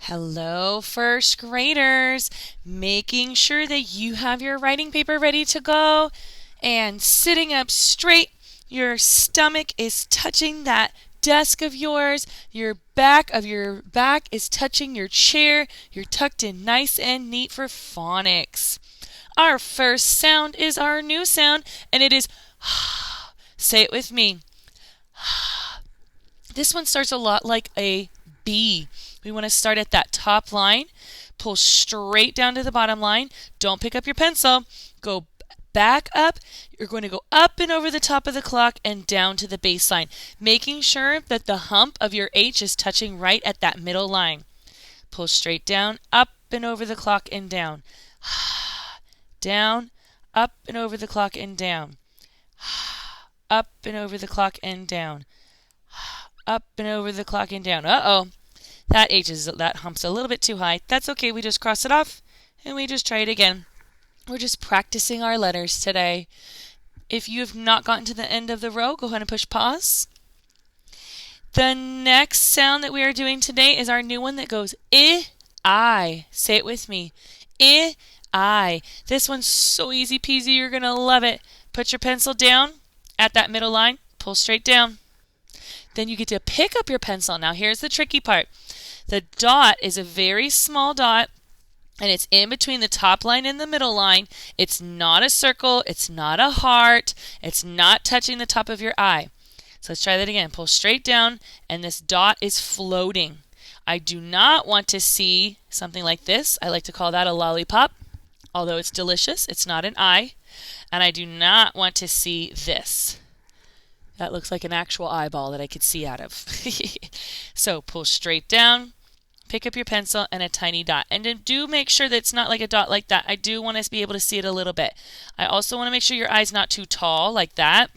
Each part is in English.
Hello, first graders. Making sure that you have your writing paper ready to go and sitting up straight. Your stomach is touching that desk of yours. Your back is touching your chair. You're tucked in nice and neat for phonics. Our first sound is our new sound, and it is say it with me. This one starts a lot like a B. We want to start at that top line, pull straight down to the bottom line. Don't pick up your pencil. Go back up. You're going to go up and over the top of the clock and down to the baseline, making sure that the hump of your H is touching right at that middle line. Pull straight down, up and over the clock and down. Down, up and over the clock and down. Up and over the clock and down. Up and over the clock and down. Uh-oh. That hump's a little bit too high. That's okay. We just cross it off and we just try it again. We're just practicing our letters today. If you have not gotten to the end of the row, go ahead and push pause. The next sound that we are doing today is our new one that goes I. Say it with me. I. This one's so easy peasy. You're going to love it. Put your pencil down at that middle line. Pull straight down. Then you get to pick up your pencil. Now here's the tricky part. The dot is a very small dot, and it's in between the top line and the middle line. It's not a circle. It's not a heart. It's not touching the top of your eye. So let's try that again. Pull straight down, and this dot is floating. I do not want to see something like this. I like to call that a lollipop. Although it's delicious, it's not an eye. And I do not want to see this. That looks like an actual eyeball that I could see out of. So pull straight down, pick up your pencil, and a tiny dot. And then do make sure that it's not like a dot like that. I do want us to be able to see it a little bit. I also want to make sure your eye's not too tall like that.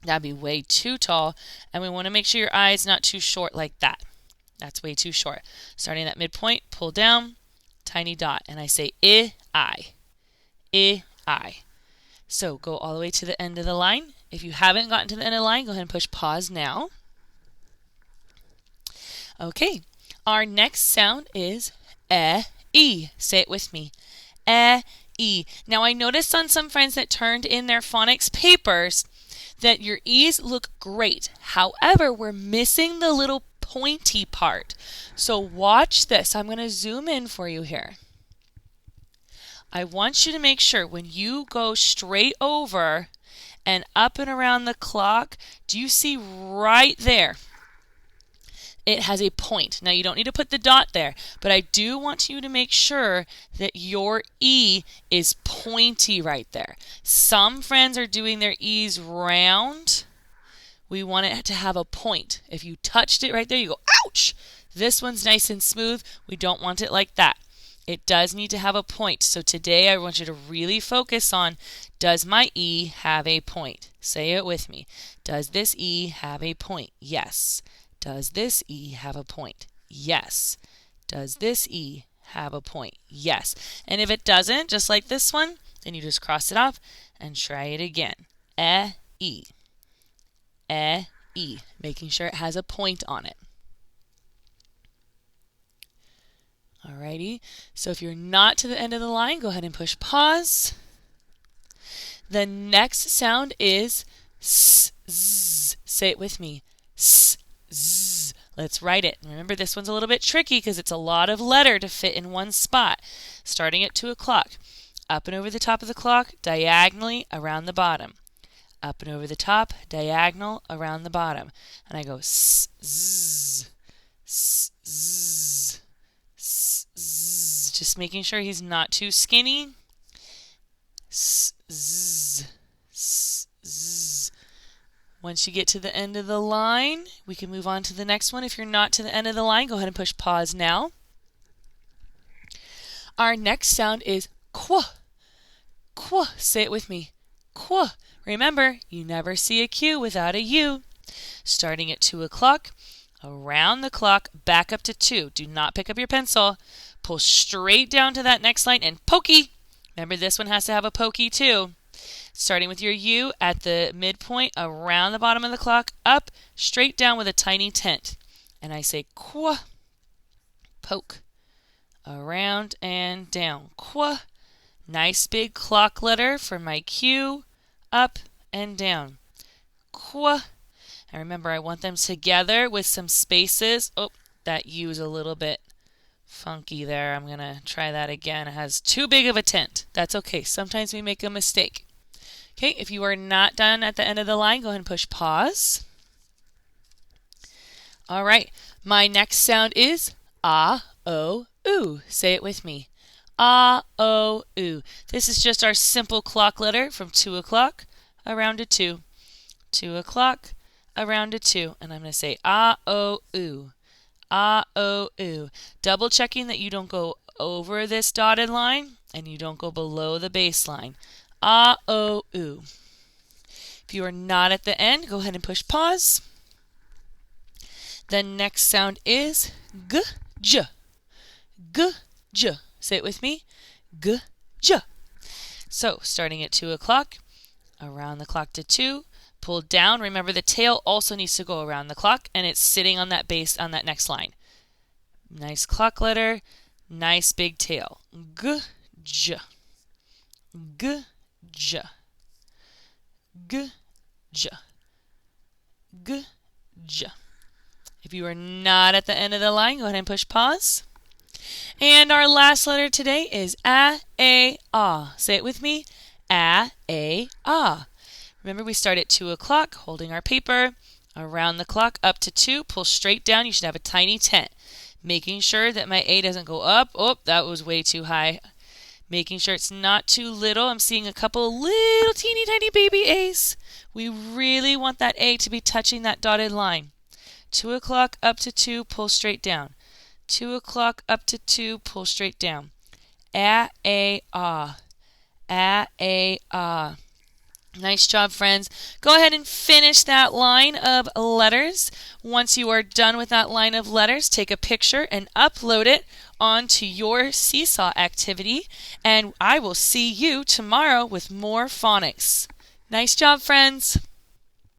That'd be way too tall. And we want to make sure your eye's not too short like that. That's way too short. Starting at midpoint, pull down, tiny dot. And I say I. I. So go all the way to the end of the line. If you haven't gotten to the end of the line, go ahead and push pause now. Okay, our next sound is E. Say it with me. E. Now I noticed on some friends that turned in their phonics papers that your E's look great. However, we're missing the little pointy part. So watch this. I'm going to zoom in for you here. I want you to make sure when you go straight over and up and around the clock, do you see right there? It has a point. Now you don't need to put the dot there, but I do want you to make sure that your E is pointy right there. Some friends are doing their E's round. We want it to have a point. If you touched it right there, you go, ouch! This one's nice and smooth. We don't want it like that. It does need to have a point. So today I want you to really focus on, does my E have a point? Say it with me. Does this E have a point? Yes. Does this E have a point? Yes. Does this E have a point? Yes. And if it doesn't, just like this one, then you just cross it off and try it again. E. E. Making sure it has a point on it. Alrighty, so if you're not to the end of the line, go ahead and push pause. The next sound is S. Say it with me. S. Let's write it. Remember, this one's a little bit tricky because it's a lot of letter to fit in one spot. Starting at 2 o'clock. Up and over the top of the clock, diagonally around the bottom. Up and over the top, diagonal around the bottom. And I go S. Just making sure he's not too skinny. Once you get to the end of the line, we can move on to the next one. If you're not to the end of the line, go ahead and push pause now. Our next sound is Qu. Qu. Say it with me. Qu. Remember, you never see a Q without a U. Starting at 2 o'clock, around the clock, back up to 2. Do not pick up your pencil. Pull straight down to that next line and pokey. Remember, this one has to have a pokey too. Starting with your U at the midpoint, around the bottom of the clock, up, straight down with a tiny tent. And I say Qu. Poke. around and down. Qu. Nice big clock letter for my Q, up and down. Qu. And remember, I want them together with some spaces. Oh, that U is a little bit funky there. I'm going to try that again. It has too big of a tent. That's okay. Sometimes we make a mistake. Okay, if you are not done at the end of the line, go ahead and push pause. All right, my next sound is ah, o, oo. Say it with me. Ah, o, oo. This is just our simple clock letter from 2 o'clock around to 2. 2 o'clock around to 2. And I'm going to say ah, o, oo. Ah, o, oo. Double checking that you don't go over this dotted line and you don't go below the baseline. Ah, o, oo. If you are not at the end, go ahead and push pause. The next sound is g, j. G, j. Say it with me. G, j. So, starting at 2 o'clock, around the clock to 2, pull down. Remember, the tail also needs to go around the clock, and it's sitting on that base on that next line. Nice clock letter, nice big tail. G, j. G, j. G, j. G, j. If you are not at the end of the line, go ahead and push pause. And our last letter today is a, ah. Say it with me. A, ah. Remember, we start at 2 o'clock, holding our paper. Around the clock, up to 2, pull straight down. You should have a tiny tent. Making sure that my A doesn't go up. Oh, that was way too high. Making sure it's not too little. I'm seeing a couple little teeny tiny baby A's. We really want that A to be touching that dotted line. 2 o'clock up to 2, pull straight down. 2 o'clock up to 2, pull straight down. A, ah. A, ah. Nice job, friends. Go ahead and finish that line of letters. Once you are done with that line of letters, take a picture and upload it onto your seesaw activity. And I will see you tomorrow with more phonics. Nice job, friends.